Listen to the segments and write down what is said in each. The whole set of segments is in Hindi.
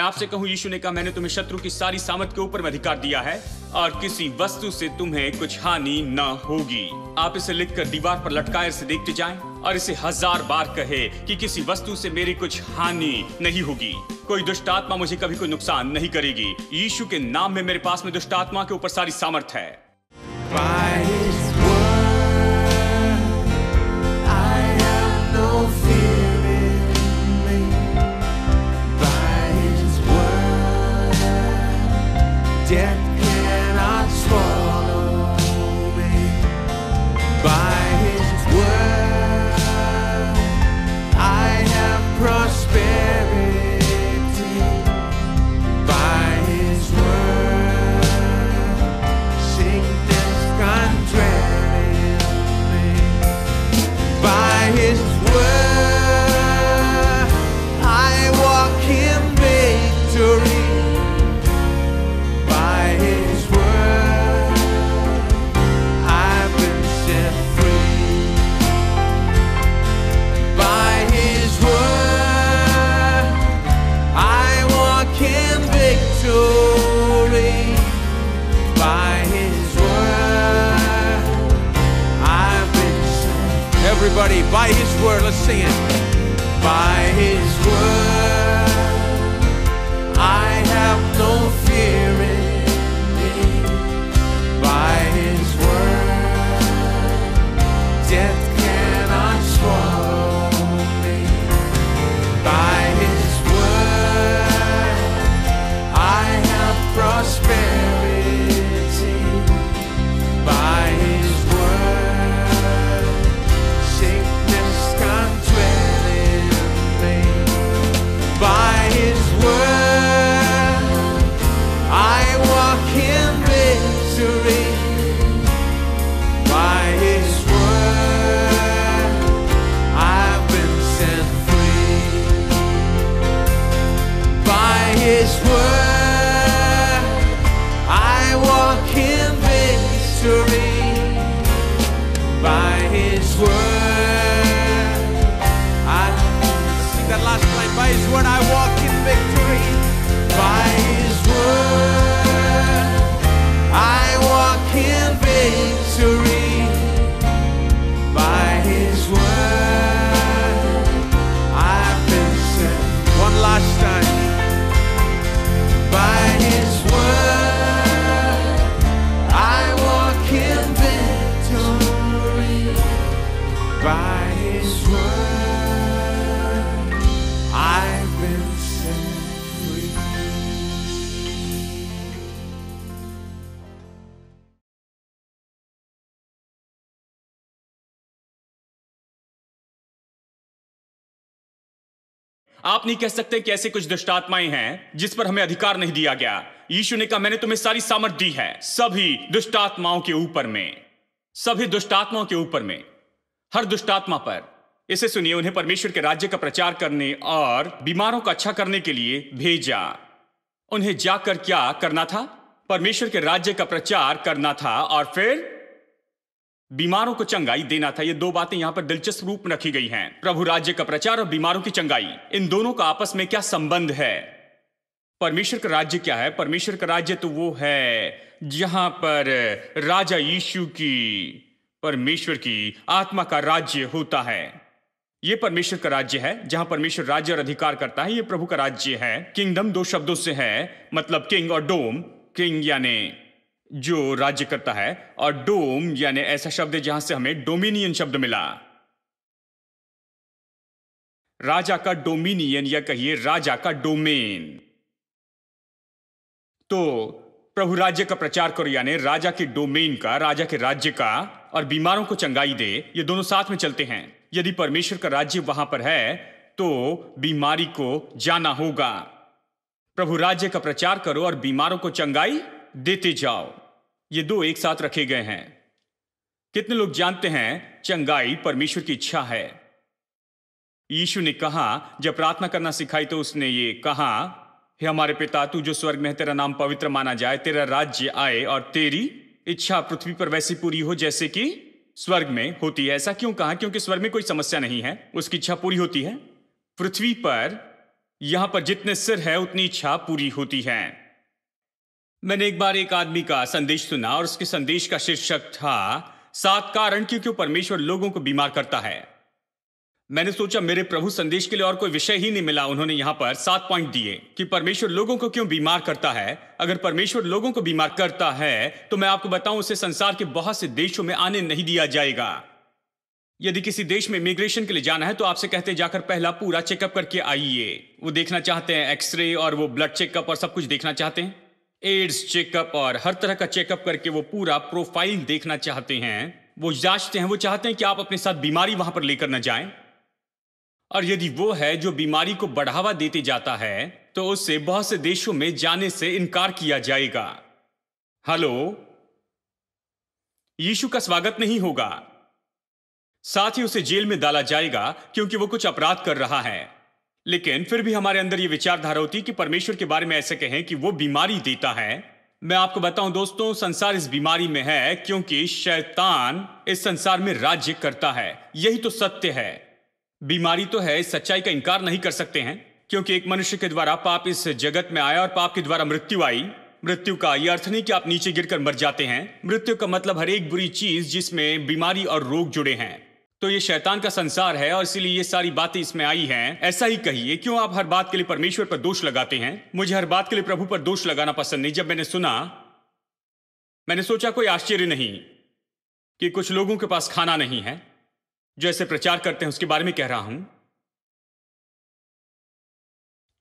मैं आपसे कहूं, यीशु ने कहा, मैंने तुम्हें शत्रु की सारी सामर्थ के ऊपर में अधिकार दिया है और किसी वस्तु से तुम्हें कुछ हानि न होगी। आप इसे लिखकर दीवार पर लटकाए से देखते जाएं और इसे 1000 बार कहे कि किसी वस्तु से मेरी कुछ हानि नहीं होगी। कोई दुष्ट आत्मा मुझे कभी कोई नुकसान नहीं करेगी। यीशु के नाम में मेरे पास में दुष्ट आत्मा के ऊपर सारी सामर्थ है। Death cannot swallow me. By His word, I have prosperity. By His word, sickness can't dwell me. By His word, I walk in victory. Everybody, by His word, let's sing it. By His word, I have no fear in me. By His word, death cannot swallow me. By His word, I have prosperity. By His word, sickness can't dwell in me. By His word, I walk in victory. By His word, I've been set free. By His word, I walk in victory. By His word, let's sing that last line. By His word, I walk in victory. By His word, I walk in victory. By His word, I've been set. One last time. By His word, I walk in victory. By His word, I've been set free. आप नहीं कह सकते कि ऐसे कुछ दुष्ट आत्माएं हैं जिस पर हमें अधिकार नहीं दिया गया। यीशु ने कहा, मैंने तुम्हें सारी सामर्थ दी है सभी दुष्ट आत्माओं के ऊपर में, सभी दुष्ट आत्माओं के ऊपर में, हर दुष्ट आत्मा पर। इसे सुनिए, उन्हें परमेश्वर के राज्य का प्रचार करने और बीमारों का अच्छा करने के लिए भेजा। उन्हें जाकर क्या करना था? परमेश्वर के राज्य का प्रचार करना था और फिर बीमारों को चंगाई देना था। ये दो बातें यहां पर दिलचस्प रूप में रखी गई हैं। प्रभु राज्य का प्रचार और बीमारों की चंगाई, इन दोनों का आपस में क्या संबंध है? परमेश्वर का राज्य क्या है? परमेश्वर का राज्य तो वो है जहां पर राजा यीशु की, परमेश्वर की आत्मा का राज्य होता है। यह परमेश्वर का राज्य है जहां परमेश्वर राज्य और अधिकार करता है। यह प्रभु का राज्य है। किंगडम दो शब्दों से है, मतलब किंग और डोम। किंग यानी जो राज्य करता है और डोम यानी ऐसा शब्द है जहां से हमें डोमिनियन शब्द मिला। राजा का डोमिनियन या कहिए राजा का डोमेन। तो प्रभु राज्य का प्रचार करो यानी राजा के डोमेन का, राजा के राज्य का, और बीमारों को चंगाई दे। ये दोनों साथ में चलते हैं। यदि परमेश्वर का राज्य वहां पर है तो बीमारी को जाना होगा। प्रभु राज्य का प्रचार करो और बीमारों को चंगाई देते जाओ। ये दो एक साथ रखे गए हैं। कितने लोग जानते हैं चंगाई परमेश्वर की इच्छा है? यीशु ने कहा, जब प्रार्थना करना सिखाई तो उसने ये कहा, हे हमारे पिता, तू जो स्वर्ग में है, तेरा नाम पवित्र माना जाए, तेरा राज्य आए और तेरी इच्छा पृथ्वी पर वैसी पूरी हो जैसे कि स्वर्ग में होती है। ऐसा क्यों कहा? क्योंकि स्वर्ग में कोई समस्या नहीं है, उसकी इच्छा पूरी होती है। पृथ्वी पर यहां पर जितने सिर है उतनी इच्छा पूरी होती है। मैंने एक बार एक आदमी का संदेश सुना और उसके संदेश का शीर्षक था 7 कारण क्यों परमेश्वर लोगों को बीमार करता है। मैंने सोचा मेरे प्रभु संदेश के लिए और कोई विषय ही नहीं मिला। उन्होंने यहां पर 7 पॉइंट दिए कि परमेश्वर लोगों को क्यों बीमार करता है। अगर परमेश्वर लोगों को बीमार करता है तो मैं आपको बताऊं, उसे संसार के बहुत से देशों में आने नहीं दिया जाएगा। यदि किसी देश में इमिग्रेशन के लिए जाना है तो आपसे कहते जाकर पहला पूरा चेकअप करके आइए। वो देखना चाहते हैं एक्सरे और वो ब्लड चेकअप और सब कुछ देखना चाहते हैं, एड्स चेकअप और हर तरह का चेकअप करके वो पूरा प्रोफाइल देखना चाहते हैं। वो जांचते हैं, वो चाहते हैं कि आप अपने साथ बीमारी वहां पर लेकर न जाएं। और यदि वो है जो बीमारी को बढ़ावा देते जाता है तो उससे बहुत से देशों में जाने से इनकार किया जाएगा। हेलो, यीशु का स्वागत नहीं होगा। साथ ही उसे जेल में डाला जाएगा क्योंकि वो कुछ अपराध कर रहा है। लेकिन फिर भी हमारे अंदर ये विचारधारा होती है कि परमेश्वर के बारे में ऐसे कहें कि वो बीमारी देता है। मैं आपको बताऊं दोस्तों, संसार इस बीमारी में है क्योंकि शैतान इस संसार में राज्य करता है। यही तो सत्य है। बीमारी तो है, इस सच्चाई का इनकार नहीं कर सकते हैं, क्योंकि एक मनुष्य के द्वारा पाप इस जगत में आया और पाप के द्वारा मृत्यु आई। मृत्यु का यह अर्थ नहीं कि आप नीचे गिरकर मर जाते हैं। मृत्यु का मतलब हर एक बुरी चीज जिसमें बीमारी और रोग जुड़े हैं। तो ये शैतान का संसार है और इसीलिए ये सारी बातें इसमें आई हैं। ऐसा ही कहिए, क्यों आप हर बात के लिए परमेश्वर पर दोष लगाते हैं? मुझे हर बात के लिए प्रभु पर दोष लगाना पसंद नहीं। जब मैंने सुना, मैंने सोचा कोई आश्चर्य नहीं कि कुछ लोगों के पास खाना नहीं है। जो ऐसे प्रचार करते हैं उसके बारे में कह रहा हूं,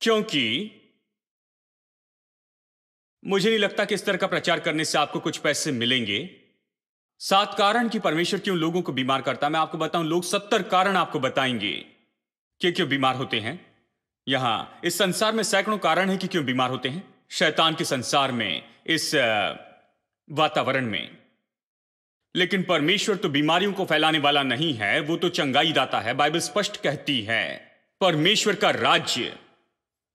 क्योंकि मुझे नहीं लगता कि इस तरह का प्रचार करने से आपको कुछ पैसे मिलेंगे। 7 कारण कि परमेश्वर क्यों लोगों को बीमार करता है। मैं आपको बताऊं, लोग 70 कारण आपको बताएंगे कि क्यों बीमार होते हैं। यहां इस संसार में सैकड़ों कारण है कि क्यों बीमार होते हैं। शैतान के संसार में, इस वातावरण में। लेकिन परमेश्वर तो बीमारियों को फैलाने वाला नहीं है, वो तो चंगाई दाता है। बाइबल स्पष्ट कहती है, परमेश्वर का राज्य,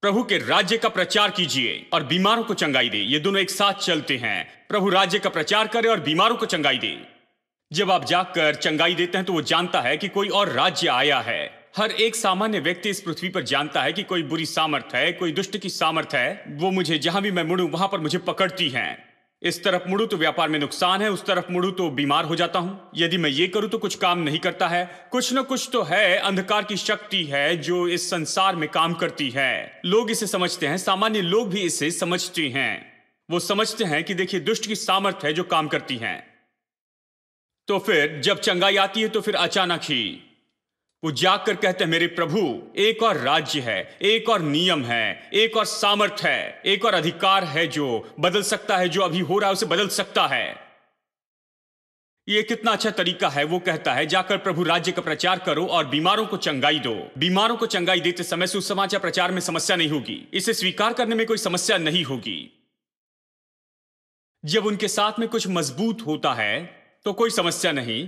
प्रभु के राज्य का प्रचार कीजिए और बीमारों को चंगाई दे। ये दोनों एक साथ चलते हैं। प्रभु राज्य का प्रचार करे और बीमारों को चंगाई दे। जब आप जाकर चंगाई देते हैं तो वो जानता है कि कोई और राज्य आया है। हर एक सामान्य व्यक्ति इस पृथ्वी पर जानता है कि कोई बुरी सामर्थ है, कोई दुष्ट की सामर्थ है। वो मुझे जहां भी मैं मुड़ूं वहां पर मुझे पकड़ती हैं। इस तरफ मुड़ू तो व्यापार में नुकसान है, उस तरफ मुड़ू तो बीमार हो जाता हूं। यदि मैं ये करूं तो कुछ काम नहीं करता है। कुछ न कुछ तो है, अंधकार की शक्ति है जो इस संसार में काम करती है। लोग इसे समझते हैं, सामान्य लोग भी इसे समझते हैं। वो समझते हैं कि देखिए, दुष्ट की सामर्थ है जो काम करती है। तो फिर जब चंगाई आती है तो फिर अचानक ही वो जाकर कहते हैं, मेरे प्रभु, एक और राज्य है, एक और नियम है, एक और सामर्थ है, एक और अधिकार है जो बदल सकता है। जो अभी हो रहा है उसे बदल सकता है। ये कितना अच्छा तरीका है। वो कहता है, जाकर प्रभु राज्य का प्रचार करो और बीमारों को चंगाई दो। बीमारों को चंगाई देते समय सुसमाचार प्रचार में समस्या नहीं होगी। इसे स्वीकार करने में कोई समस्या नहीं होगी। जब उनके साथ में कुछ मजबूत होता है तो कोई समस्या नहीं।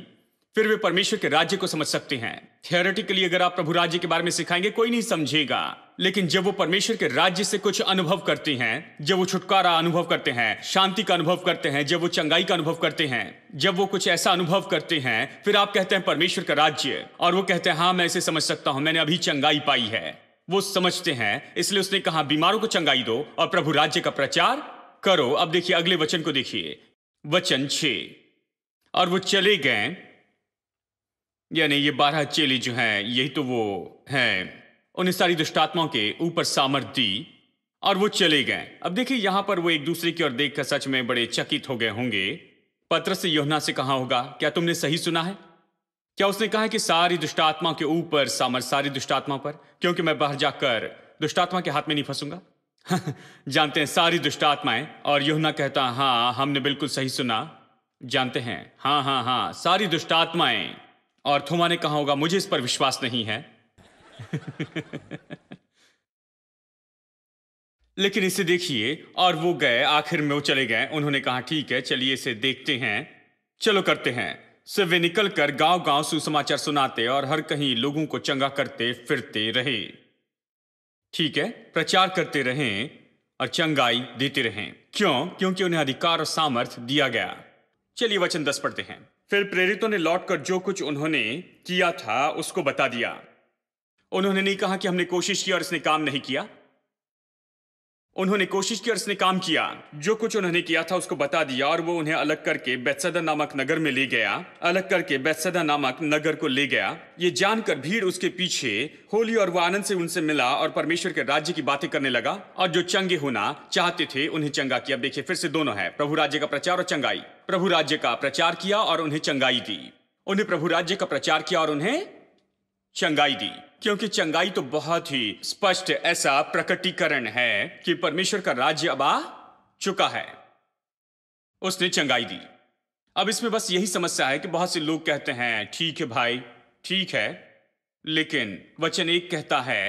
फिर वे परमेश्वर के राज्य को समझ सकते हैं। थियोरेटिकली अगर आप प्रभु राज्य के बारे में सिखाएंगे कोई नहीं समझेगा। लेकिन जब वो परमेश्वर के राज्य से कुछ अनुभव करते हैं, जब वो छुटकारा अनुभव करते हैं, शांति का अनुभव करते हैं, जब वो चंगाई का अनुभव करते हैं, जब वो कुछ ऐसा अनुभव करते हैं, फिर आप कहते हैं परमेश्वर का राज्य, और वो कहते हैं हाँ मैं इसे समझ सकता हूं, मैंने अभी चंगाई पाई है। वो समझते हैं। इसलिए उसने कहा बीमारों को चंगाई दो और प्रभु राज्य का प्रचार करो। अब देखिए अगले वचन को देखिए, वचन 6, और वो चले गए। यानी ये 12 चेले जो हैं, यही तो वो हैं। उन्हें सारी दुष्टात्माओं के ऊपर सामर्थ दी और वो चले गए। अब देखिए यहां पर वो एक दूसरे की ओर देखकर सच में बड़े चकित हो गए होंगे। पतरस से यूहन्ना से कहा होगा, क्या तुमने सही सुना है? क्या उसने कहा है कि सारी दुष्टात्माओं के ऊपर सामर्थ, सारी दुष्टात्माओं पर? क्योंकि मैं बाहर जाकर दुष्टात्मा के हाथ में नहीं फंसूंगा। जानते हैं सारी दुष्टात्माएं। और यूहन्ना कहता, हाँ हमने बिल्कुल सही सुना। जानते हैं, हाँ हाँ हाँ, सारी दुष्टात्माएं। और थोमा ने कहा होगा, मुझे इस पर विश्वास नहीं है। लेकिन इसे देखिए, और वो गए, आखिर में वो चले गए। उन्होंने कहा ठीक है, चलिए इसे देखते हैं, चलो करते हैं। से वे निकलकर गांव गांव सुसमाचार सुनाते और हर कहीं लोगों को चंगा करते फिरते रहे। ठीक है, प्रचार करते रहें और चंगाई देते रहें। क्यों? क्योंकि उन्हें अधिकार और सामर्थ दिया गया। चलिए वचन 10 पढ़ते हैं। फिर प्रेरितों ने लौटकर जो कुछ उन्होंने किया था उसको बता दिया। उन्होंने नहीं कहा कि हमने कोशिश की और इसने काम नहीं किया। उन्होंने कोशिश की और इसने काम किया। जो कुछ उन्होंने किया था उसको बता दिया और वो उन्हें अलग करके बेतसदा नामक नगर में ले गया। अलग करके बेतसदा नामक नगर को ले गया, ये जानकर भीड़ उसके पीछे होली और वो आनंद से उनसे मिला और परमेश्वर के राज्य की बातें करने लगा। और जो चंगे होना चाहते थे उन्हें चंगा किया। देखिए फिर से दोनों है, प्रभु राज्य का प्रचार और चंगाई। प्रभु राज्य का प्रचार किया और उन्हें चंगाई दी। उन्हें प्रभु राज्य का प्रचार किया और उन्हें चंगाई दी, क्योंकि चंगाई तो बहुत ही स्पष्ट ऐसा प्रकटीकरण है कि परमेश्वर का राज्य अब आ चुका है। उसने चंगाई दी। अब इसमें बस यही समस्या है कि बहुत से लोग कहते हैं ठीक है भाई, ठीक है, लेकिन वचन 1 कहता है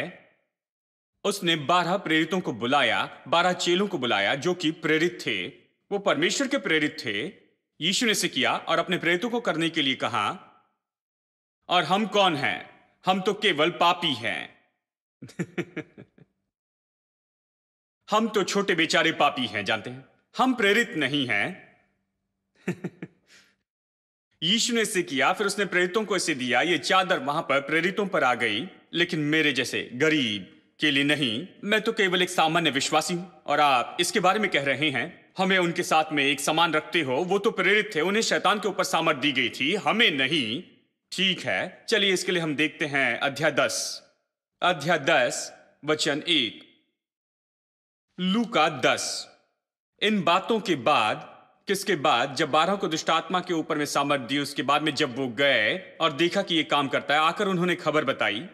उसने 12 प्रेरितों को बुलाया, 12 चेलों को बुलाया जो कि प्रेरित थे, वो परमेश्वर के प्रेरित थे। यीशु ने से किया और अपने प्रेरितों को करने के लिए कहा। और हम कौन हैं? हम तो केवल पापी हैं। हम तो छोटे बेचारे पापी हैं, जानते हैं, हम प्रेरित नहीं हैं। यीशु ने इसे किया, फिर उसने प्रेरितों को इसे दिया। ये चादर वहां पर प्रेरितों पर आ गई, लेकिन मेरे जैसे गरीब के लिए नहीं। मैं तो केवल एक सामान्य विश्वासी हूं और आप इसके बारे में कह रहे हैं हमें उनके साथ में एक समान रखते हो। वो तो प्रेरित थे, उन्हें शैतान के ऊपर सामर्थ दी गई थी, हमें नहीं। ठीक है, चलिए इसके लिए हम देखते हैं अध्याय 10 वचन 1। लूका 10। इन बातों के बाद, किसके बाद? जब 12 को दुष्ट आत्मा के ऊपर में सामर्थ दी, उसके बाद में जब वो गए और देखा कि ये काम करता है, आकर उन्होंने खबर बताई।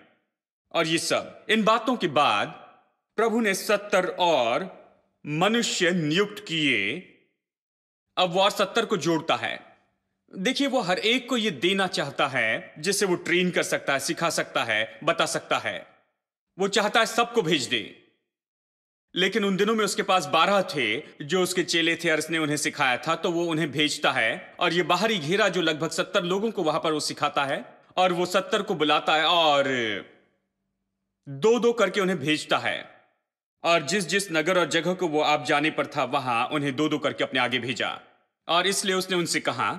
और ये सब इन बातों के बाद प्रभु ने 70 और मनुष्य नियुक्त किए। अब वो और 70 को जोड़ता है। देखिए, वो हर एक को ये देना चाहता है जिसे वो ट्रेन कर सकता है, सिखा सकता है, बता सकता है। वो चाहता है सबको भेज दे। लेकिन उन दिनों में उसके पास 12 थे जो उसके चेले थे और उसने उन्हें सिखाया था, तो वो उन्हें भेजता है। और ये बाहरी घेरा जो लगभग 70 लोगों को वहां पर वो सिखाता है, और वो 70 को बुलाता है और 2-2 करके उन्हें भेजता है। और जिस जिस नगर और जगह को वो आप जाने पर था, वहां उन्हें 2-2 करके अपने आगे भेजा। और इसलिए उसने उनसे कहा,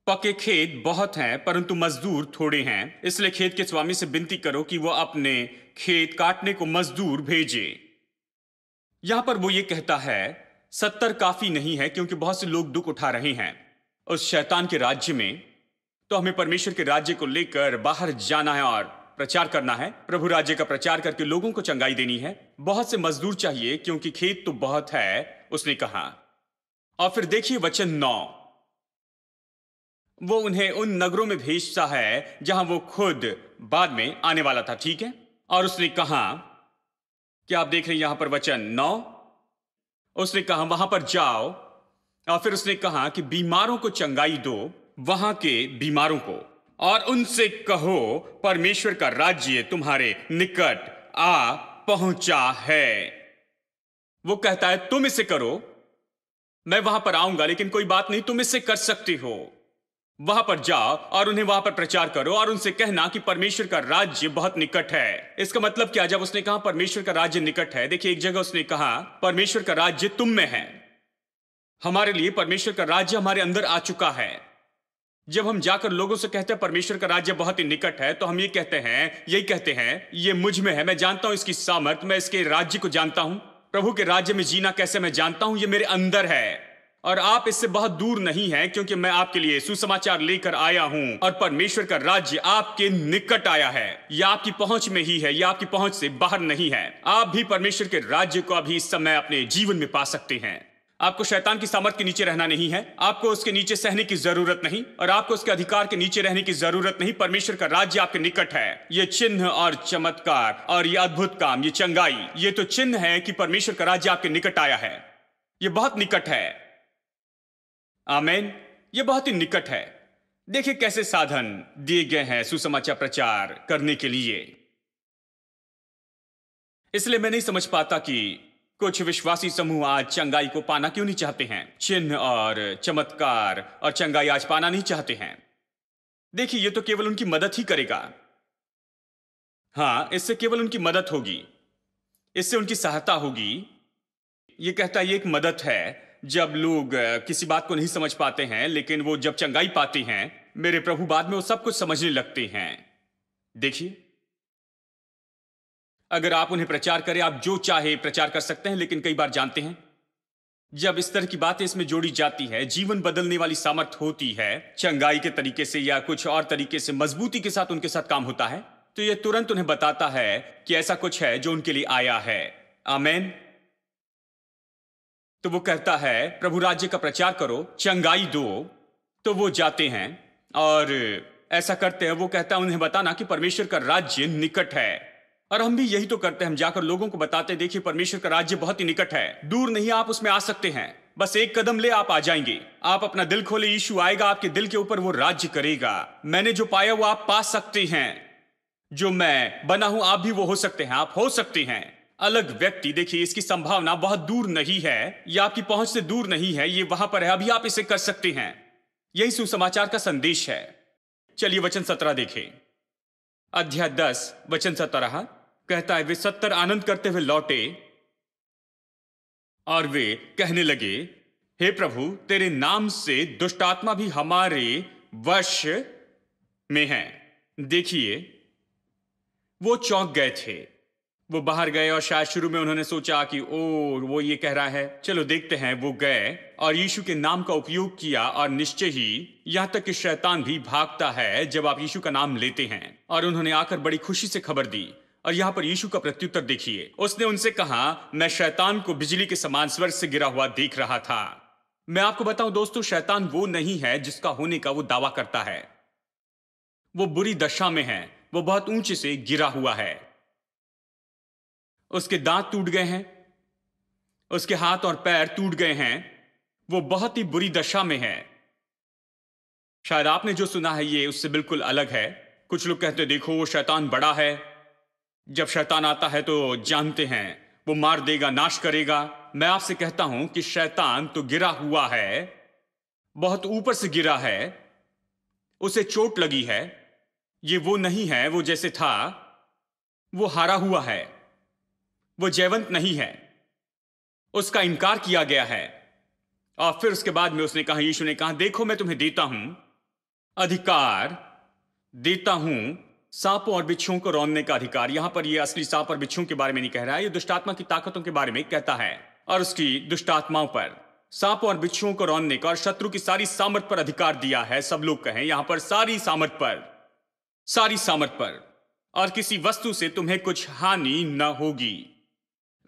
पके खेत बहुत हैं परंतु मजदूर थोड़े हैं, इसलिए खेत के स्वामी से विनती करो कि वो अपने खेत काटने को मजदूर भेजे। यहां पर वो ये कहता है 70 काफी नहीं है, क्योंकि बहुत से लोग दुख उठा रहे हैं उस शैतान के राज्य में। तो हमें परमेश्वर के राज्य को लेकर बाहर जाना है और प्रचार करना है। प्रभु राज्य का प्रचार करके लोगों को चंगाई देनी है। बहुत से मजदूर चाहिए क्योंकि खेत तो बहुत है, उसने कहा। और फिर देखिए वचन 9, वो उन्हें उन नगरों में भेजता है जहां वो खुद बाद में आने वाला था, ठीक है। और उसने कहा, क्या आप देख रहे हैं यहां पर वचन 9, उसने कहा वहां पर जाओ। और फिर उसने कहा कि बीमारों को चंगाई दो, वहां के बीमारों को, और उनसे कहो परमेश्वर का राज्य तुम्हारे निकट आ पहुंचा है। वो कहता है तुम इसे करो, मैं वहां पर आऊंगा, लेकिन कोई बात नहीं, तुम इसे कर सकते हो। वहां पर जाओ और उन्हें वहां पर प्रचार करो और उनसे कहना कि परमेश्वर का राज्य बहुत निकट है। इसका मतलब क्या? जब उसने कहा परमेश्वर का राज्य निकट है, देखिए एक जगह उसने कहा परमेश्वर का राज्य तुम में है। हमारे लिए परमेश्वर का राज्य हमारे अंदर आ चुका है। जब हम जाकर लोगों से कहते हैं परमेश्वर का राज्य बहुत ही निकट है, तो हम यही कहते हैं ये मुझ में है, मैं जानता हूं इसकी सामर्थ, मैं इसके राज्य को जानता हूं, प्रभु के राज्य में जीना कैसे मैं जानता हूं, ये मेरे अंदर है। और आप इससे बहुत दूर नहीं हैं, क्योंकि मैं आपके लिए सुसमाचार लेकर आया हूं और परमेश्वर का राज्य आपके निकट आया है। यह आपकी पहुंच में ही है, यह आपकी पहुंच से बाहर नहीं है। आप भी परमेश्वर के राज्य को अभी इस समय अपने जीवन में पा सकते हैं। आपको शैतान की सामर्थ के नीचे रहना नहीं है, आपको उसके नीचे सहने की जरूरत नहीं, और आपको उसके अधिकार के नीचे रहने की जरूरत नहीं। परमेश्वर का राज्य आपके निकट है। ये चिन्ह और चमत्कार और ये अद्भुत काम, ये चंगाई, ये तो चिन्ह है कि परमेश्वर का राज्य आपके निकट आया है। ये बहुत निकट है। आमीन। ये बहुत ही निकट है। देखिए कैसे साधन दिए गए हैं सुसमाचार प्रचार करने के लिए। इसलिए मैं नहीं समझ पाता कि कुछ विश्वासी समूह आज चंगाई को पाना क्यों नहीं चाहते हैं। चिन्ह और चमत्कार और चंगाई आज पाना नहीं चाहते हैं। देखिए ये तो केवल उनकी मदद ही करेगा। हां, इससे केवल उनकी मदद होगी, इससे उनकी सहायता होगी। ये कहता है ये एक मदद है। जब लोग किसी बात को नहीं समझ पाते हैं, लेकिन वो जब चंगाई पाते हैं, मेरे प्रभु बाद में वो सब कुछ समझने लगते हैं। देखिए अगर आप उन्हें प्रचार करें, आप जो चाहे प्रचार कर सकते हैं, लेकिन कई बार जानते हैं जब इस तरह की बातें इसमें जोड़ी जाती है, जीवन बदलने वाली सामर्थ होती है, चंगाई के तरीके से या कुछ और तरीके से मजबूती के साथ उनके साथ काम होता है, तो यह तुरंत उन्हें बताता है कि ऐसा कुछ है जो उनके लिए आया है। आमेन। तो वो कहता है प्रभु राज्य का प्रचार करो, चंगाई दो। तो वो जाते हैं और ऐसा करते हैं। वो कहता है उन्हें बताना कि परमेश्वर का राज्य निकट है। और हम भी यही तो करते हैं, हम जाकर लोगों को बताते हैं, देखिए परमेश्वर का राज्य बहुत ही निकट है, दूर नहीं, आप उसमें आ सकते हैं, बस एक कदम ले आप आ जाएंगे। आप अपना दिल खोले, यीशु आएगा आपके दिल के ऊपर, वो राज्य करेगा। मैंने जो पाया वो आप पा सकते हैं, जो मैं बना हूं आप भी वो हो सकते हैं, आप हो सकते हैं अलग व्यक्ति। देखिए इसकी संभावना बहुत दूर नहीं है, यह आपकी पहुंच से दूर नहीं है, ये वहां पर है, अभी आप इसे कर सकते हैं। यही सुसमाचार का संदेश है। चलिए वचन 17 देखें, अध्याय 10 वचन 17 कहता है, वे 70 आनंद करते हुए लौटे और वे कहने लगे, हे प्रभु तेरे नाम से दुष्ट आत्मा भी हमारे वश में है। देखिए वो चौंक गए थे। वो बाहर गए और शायद शुरू में उन्होंने सोचा कि ओ वो ये कह रहा है, चलो देखते हैं। वो गए और यीशु के नाम का उपयोग किया और निश्चय ही यहां तक कि शैतान भी भागता है जब आप यीशु का नाम लेते हैं। और उन्होंने आकर बड़ी खुशी से खबर दी। और यहां पर यीशु का प्रत्युत्तर देखिए, उसने उनसे कहा, मैं शैतान को बिजली के समान स्वर्ग से गिरा हुआ देख रहा था। मैं आपको बताऊं दोस्तों, शैतान वो नहीं है जिसका होने का वो दावा करता है। वो बुरी दशा में है, वो बहुत ऊंचे से गिरा हुआ है, उसके दांत टूट गए हैं, उसके हाथ और पैर टूट गए हैं, वो बहुत ही बुरी दशा में है। शायद आपने जो सुना है ये उससे बिल्कुल अलग है। कुछ लोग कहते देखो वो शैतान बड़ा है, जब शैतान आता है तो जानते हैं वो मार देगा, नाश करेगा। मैं आपसे कहता हूं कि शैतान तो गिरा हुआ है, बहुत ऊपर से गिरा है, उसे चोट लगी है। ये वो नहीं है वो जैसे था, वो हारा हुआ है, वो जयवंत नहीं है, उसका इनकार किया गया है। और फिर उसके बाद में उसने कहा, यीशु ने कहा, देखो मैं तुम्हें देता हूं अधिकार, देता हूं सांपों और बिच्छुओं को रौंदने का अधिकार। यहां पर यह असली सांप और बिच्छुओं के बारे में नहीं कह रहा है, यह दुष्टात्मा की ताकतों के बारे में कहता है, और उसकी दुष्टात्माओं पर सांपों और बिच्छुओं को रौंदने का और शत्रु की सारी सामर्थ पर अधिकार दिया है। सब लोग कहें यहां पर सारी सामर्थ पर, सारी सामर्थ पर, और किसी वस्तु से तुम्हें कुछ हानि न होगी।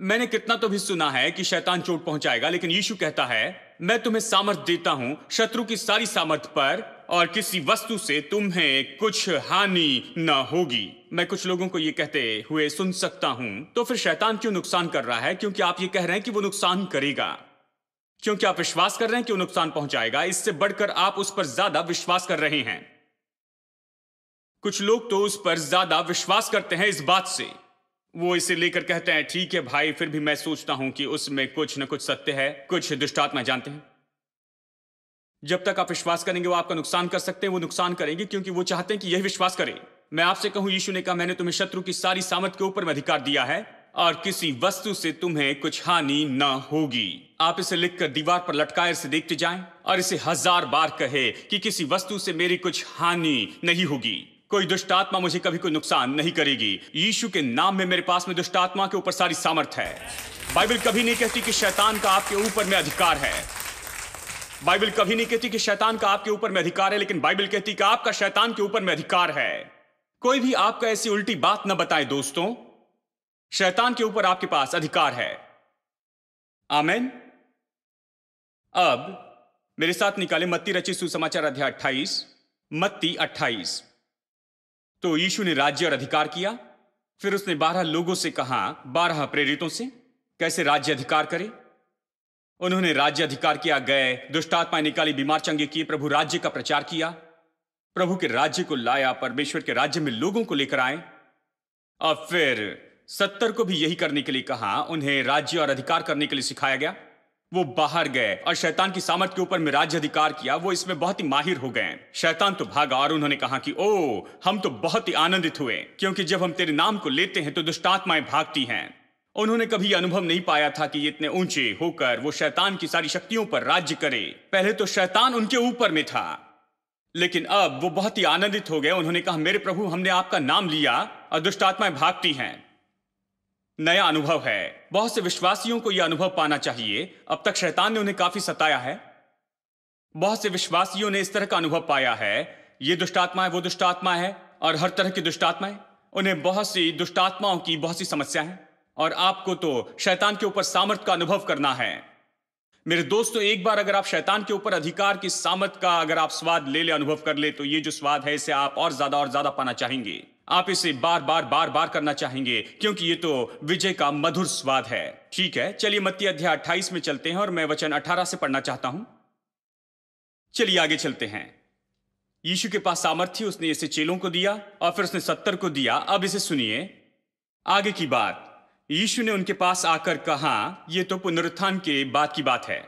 मैंने कितना तो भी सुना है कि शैतान चोट पहुंचाएगा, लेकिन यीशु कहता है मैं तुम्हें सामर्थ देता हूं शत्रु की सारी सामर्थ पर, और किसी वस्तु से तुम्हें कुछ हानि न होगी। मैं कुछ लोगों को यह कहते हुए सुन सकता हूं, तो फिर शैतान क्यों नुकसान कर रहा है? क्योंकि आप ये कह रहे हैं कि वो नुकसान करेगा, क्योंकि आप विश्वास कर रहे हैं कि वो नुकसान पहुंचाएगा। इससे बढ़कर आप उस पर ज्यादा विश्वास कर रहे हैं। कुछ लोग तो उस पर ज्यादा विश्वास करते हैं इस बात से, वो इसे लेकर कहते हैं ठीक है भाई, फिर भी मैं सोचता हूं कि उसमें कुछ न कुछ सत्य है, कुछ दुष्टात्मा जानते हैं। जब तक आप विश्वास करेंगे वो आपका नुकसान कर सकते हैं, वो नुकसान करेंगे क्योंकि वो चाहते हैं कि यह विश्वास करें। मैं आपसे कहूं, यीशु ने कहा मैंने तुम्हें शत्रु की सारी सामर्थ के ऊपर में अधिकार दिया है, और किसी वस्तु से तुम्हें कुछ हानि न होगी। आप इसे लिखकर दीवार पर लटकाए इसे देखते जाएं और इसे 1000 बार कहे कि किसी वस्तु से मेरी कुछ हानि नहीं होगी, कोई दुष्ट आत्मा मुझे कभी कोई नुकसान नहीं करेगी। यीशु के नाम में मेरे पास में दुष्ट आत्मा के ऊपर सारी सामर्थ है। बाइबल कभी नहीं कहती कि शैतान का आपके ऊपर में अधिकार है। बाइबल कभी नहीं कहती कि शैतान का आपके ऊपर में अधिकार है, लेकिन बाइबल कहती कि आपका शैतान के ऊपर में अधिकार है। कोई भी आपको ऐसी उल्टी बात न बताए दोस्तों, शैतान के ऊपर आपके पास अधिकार है। आमेन। अब मेरे साथ निकाले मत्ती रचित सुसमाचार अध्याय 28, मत्ती 28। तो यीशु ने राज्य और अधिकार किया। फिर उसने 12 लोगों से कहा, 12 प्रेरितों से, कैसे राज्य अधिकार करे। उन्होंने राज्य अधिकार किया, गए दुष्ट आत्माएं निकाली, बीमार चंगे किए, प्रभु राज्य का प्रचार किया, प्रभु के राज्य को लाया, परमेश्वर के राज्य में लोगों को लेकर आए। और फिर 70 को भी यही करने के लिए कहा, उन्हें राज्य और अधिकार करने के लिए सिखाया गया। वो बाहर गए और शैतान की सामर्थ के ऊपर में राज्य अधिकार किया। वो इसमें बहुत ही माहिर हो गए। शैतान तो भागा और उन्होंने कहा कि ओ हम तो बहुत ही आनंदित हुए, क्योंकि जब हम तेरे नाम को लेते हैं तो दुष्ट आत्माएं भागती हैं। उन्होंने कभी अनुभव नहीं पाया था कि ये इतने ऊंचे होकर वो शैतान की सारी शक्तियों पर राज्य करे। पहले तो शैतान उनके ऊपर में था, लेकिन अब वो बहुत ही आनंदित हो गए। उन्होंने कहा मेरे प्रभु, हमने आपका नाम लिया और दुष्ट आत्माएं भागती हैं। नया अनुभव है। बहुत से विश्वासियों को यह अनुभव पाना चाहिए। अब तक शैतान ने उन्हें काफी सताया है। बहुत से विश्वासियों ने इस तरह का अनुभव पाया है, ये दुष्ट आत्मा है, वो दुष्ट आत्मा है, और हर तरह की दुष्ट आत्माएं। उन्हें बहुत सी दुष्ट आत्माओं की बहुत सी समस्या है, और आपको तो शैतान के ऊपर सामर्थ का अनुभव करना है। मेरे दोस्तों, एक बार अगर आप शैतान के ऊपर अधिकार की सामर्थ का अगर आप स्वाद ले अनुभव कर ले, तो ये जो स्वाद है इसे आप और ज्यादा पाना चाहेंगे। आप इसे बार बार करना चाहेंगे, क्योंकि ये तो विजय का मधुर स्वाद है। ठीक है, चलिए मत्ती अध्याय 28 में चलते हैं, और मैं वचन 18 से पढ़ना चाहता हूं। चलिए आगे चलते हैं। यीशु के पास सामर्थ्य, उसने इसे चेलों को दिया और फिर उसने 70 को दिया। अब इसे सुनिए, आगे की बात। यीशु ने उनके पास आकर कहा, यह तो पुनरुत्थान के बाद की बात है।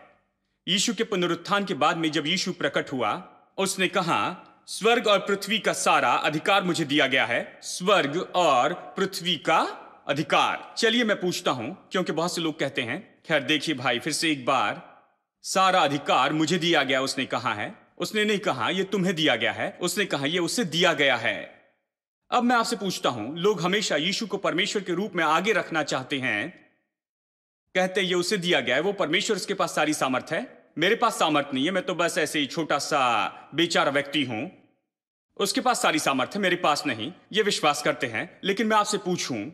यीशु के पुनरुत्थान के बाद में जब यीशु प्रकट हुआ, उसने कहा, स्वर्ग और पृथ्वी का सारा अधिकार मुझे दिया गया है। स्वर्ग और पृथ्वी का अधिकार। चलिए मैं पूछता हूं, क्योंकि बहुत से लोग कहते हैं। खैर देखिए भाई, फिर से एक बार, सारा अधिकार मुझे दिया गया उसने कहा है। उसने नहीं कहा यह तुम्हें दिया गया है, उसने कहा यह उसे दिया गया है। अब मैं आपसे पूछता हूं, लोग हमेशा यीशु को परमेश्वर के रूप में आगे रखना चाहते हैं। कहते ये उसे दिया गया है, वो परमेश्वर, उसके पास सारी सामर्थ है। मेरे पास सामर्थ नहीं है, मैं तो बस ऐसे ही छोटा सा बेचारा व्यक्ति हूं। उसके पास सारी सामर्थ है, मेरे पास नहीं। ये विश्वास करते हैं। लेकिन मैं आपसे पूछूं,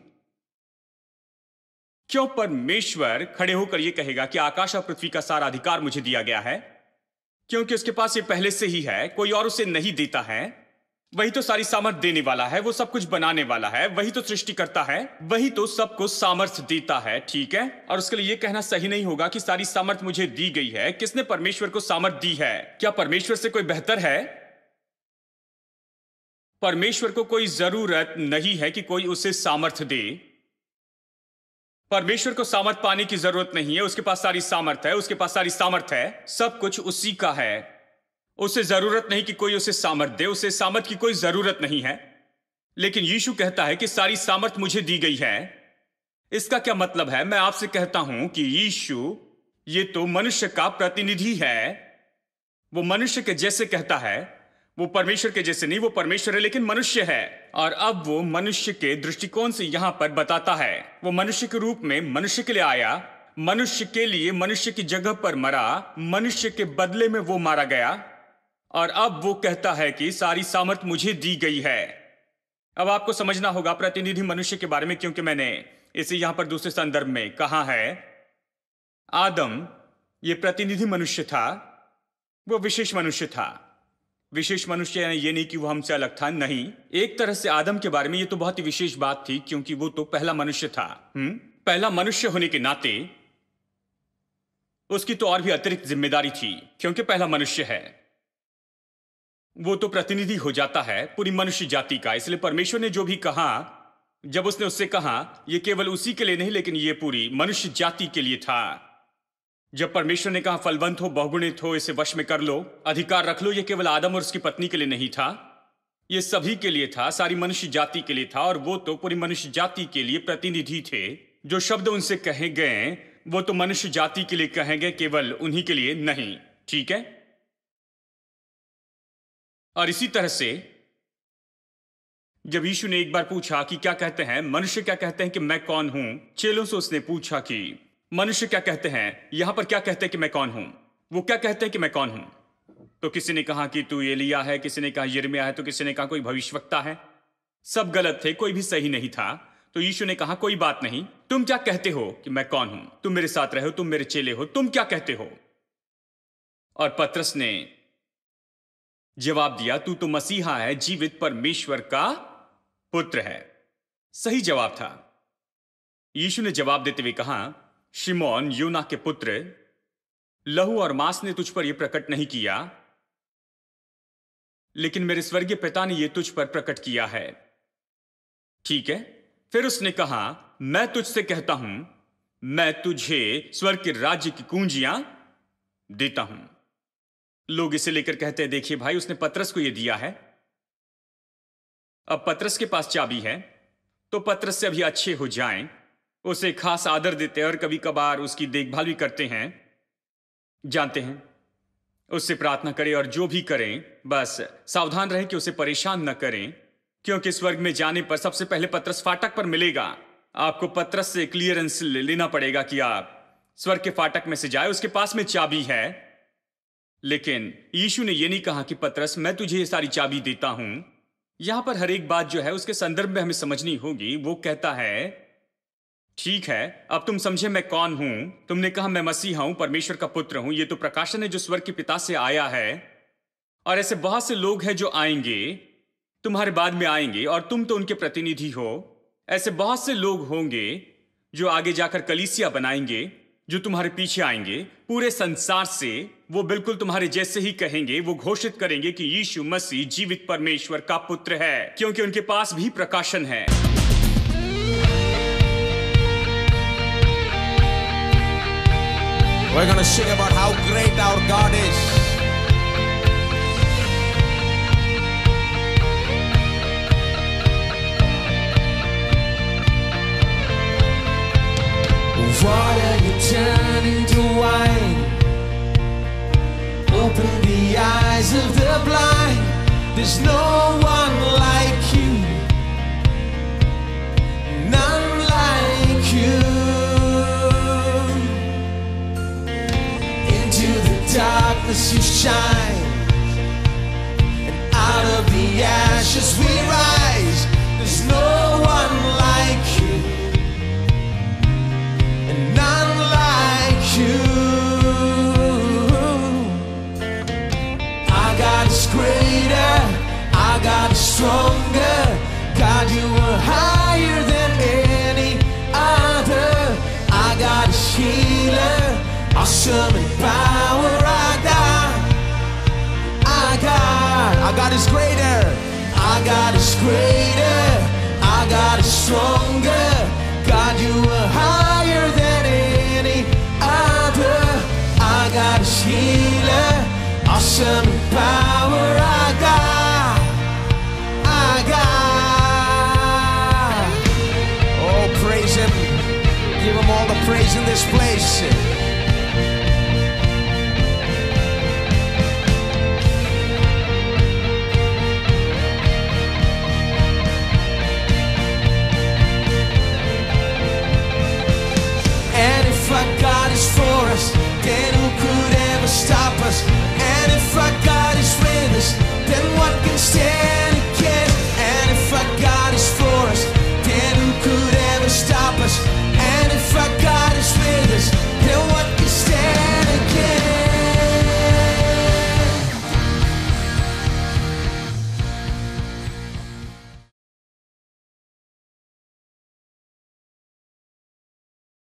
क्यों परमेश्वर खड़े होकर यह कहेगा कि आकाश और पृथ्वी का सारा अधिकार मुझे दिया गया है? क्योंकि उसके पास ये पहले से ही है, कोई और उसे नहीं देता है। वही तो सारी सामर्थ देने वाला है, वो सब कुछ बनाने वाला है, वही तो सृष्टि करता है, वही तो सबको सामर्थ देता है। ठीक है, और उसके लिए यह कहना सही नहीं होगा कि सारी सामर्थ मुझे दी गई है। किसने परमेश्वर को सामर्थ दी है? क्या परमेश्वर से कोई बेहतर है? परमेश्वर को कोई जरूरत नहीं है कि कोई उसे सामर्थ दे। परमेश्वर को सामर्थ पाने की जरूरत नहीं है, उसके पास सारी सामर्थ है, उसके पास सारी सामर्थ है, सब कुछ उसी का है। उसे जरूरत नहीं कि कोई उसे सामर्थ दे, उसे सामर्थ की कोई जरूरत नहीं है। लेकिन यीशु कहता है कि सारी सामर्थ मुझे दी गई है। इसका क्या मतलब है? मैं आपसे कहता हूं कि यीशु ये तो मनुष्य का प्रतिनिधि है। वो मनुष्य के जैसे कहता है, वो परमेश्वर के जैसे नहीं। वो परमेश्वर है लेकिन मनुष्य है, और अब वो मनुष्य के दृष्टिकोण से यहां पर बताता है। वो मनुष्य के रूप में मनुष्य के लिए आया, मनुष्य के लिए मनुष्य की जगह पर मरा, मनुष्य के बदले में वो मारा गया, और अब वो कहता है कि सारी सामर्थ मुझे दी गई है। अब आपको समझना होगा प्रतिनिधि मनुष्य के बारे में, क्योंकि मैंने इसे यहां पर दूसरे संदर्भ में कहा है। आदम ये प्रतिनिधि मनुष्य था, वो विशेष मनुष्य था। विशेष मनुष्य यानी ये नहीं कि वो हमसे अलग था, नहीं। एक तरह से आदम के बारे में ये तो बहुत ही विशेष बात थी, क्योंकि वो तो पहला मनुष्य था। पहला मनुष्य होने के नाते उसकी तो और भी अतिरिक्त जिम्मेदारी थी, क्योंकि पहला मनुष्य है। वो तो प्रतिनिधि हो जाता है पूरी मनुष्य जाति का। इसलिए परमेश्वर ने जो भी कहा, जब उसने उससे कहा, ये केवल उसी के लिए नहीं, लेकिन ये पूरी मनुष्य जाति के लिए था। जब परमेश्वर ने कहा फलवंत हो, बहुगुणित हो, इसे वश में कर लो, अधिकार रख लो, ये केवल आदम और उसकी पत्नी के लिए नहीं था, ये सभी के लिए था, सारी मनुष्य जाति के लिए था। और वो तो पूरी मनुष्य जाति के लिए प्रतिनिधि थे। जो शब्द उनसे कहे गए वो तो मनुष्य जाति के लिए कहे गए, केवल उन्हीं के लिए नहीं। ठीक है, और इसी तरह से जब यीशु ने एक बार पूछा कि क्या कहते हैं मनुष्य, क्या कहते हैं कि मैं कौन हूं, चेलों से उसने पूछा कि मनुष्य क्या कहते हैं, यहां पर क्या कहते हैं कि मैं कौन हूं, वो क्या कहते हैं कि मैं कौन हूं। तो किसी ने कहा कि तू एलिया है, किसी ने कहा यिर्मयाह है, तो किसी ने कहा कोई भविष्यवक्ता है। सब गलत थे, कोई भी सही नहीं था। तो यीशु ने कहा कोई बात नहीं, तुम क्या कहते हो कि मैं कौन हूं? तुम मेरे साथ रहे हो, तुम मेरे चेले हो, तुम क्या कहते हो? और पतरस ने जवाब दिया, तू तो मसीहा है, जीवित परमेश्वर का पुत्र है। सही जवाब था। यीशु ने जवाब देते हुए कहा, शिमोन योना के पुत्र, लहू और मांस ने तुझ पर यह प्रकट नहीं किया, लेकिन मेरे स्वर्गीय पिता ने यह तुझ पर प्रकट किया है। ठीक है, फिर उसने कहा, मैं तुझसे कहता हूं, मैं तुझे स्वर्ग के राज्य की कुंजियां देता हूं। लोग इसे लेकर कहते हैं, देखिए भाई, उसने पतरस को यह दिया है, अब पतरस के पास चाबी है, तो पतरस से अभी अच्छे हो जाएं, उसे खास आदर देते हैं और कभी कभार उसकी देखभाल भी करते हैं। जानते हैं, उससे प्रार्थना करें और जो भी करें बस सावधान रहे कि उसे परेशान न करें, क्योंकि स्वर्ग में जाने पर सबसे पहले पतरस फाटक पर मिलेगा। आपको पतरस से क्लियरेंस लेना पड़ेगा कि आप स्वर्ग के फाटक में से जाए, उसके पास में चाबी है। लेकिन यीशु ने यह नहीं कहा कि पतरस मैं तुझे ये सारी चाबी देता हूं। यहां पर हर एक बात जो है उसके संदर्भ में हमें समझनी होगी। वो कहता है ठीक है, अब तुम समझे मैं कौन हूं। तुमने कहा मैं मसीहा हूं, परमेश्वर का पुत्र हूं। ये तो प्रकाशन है जो स्वर्ग के पिता से आया है। और ऐसे बहुत से लोग हैं जो आएंगे, तुम्हारे बाद में आएंगे, और तुम तो उनके प्रतिनिधि हो। ऐसे बहुत से लोग होंगे जो आगे जाकर कलीसिया बनाएंगे, जो तुम्हारे पीछे आएंगे पूरे संसार से। वो बिल्कुल तुम्हारे जैसे ही कहेंगे। वो घोषित करेंगे कि यीशु मसीह जीवित परमेश्वर का पुत्र है, क्योंकि उनके पास भी प्रकाशन है। We're going to sing about how great our God is. Water you turn into wine, open the eyes of the blind. There's no one like you, none like you. Into the darkness you shine, and out of the ashes we rise. There's no one like you, none like you. Our God is greater, our God is stronger. God, you are higher than any other. Our God is healer, awesome in power. Our God is greater, our God is greater, our God is stronger. God, you are higher than any other. Our God is healer, awesome in power. Our God, our God. Oh, praise Him. Give Him all the praise in this place.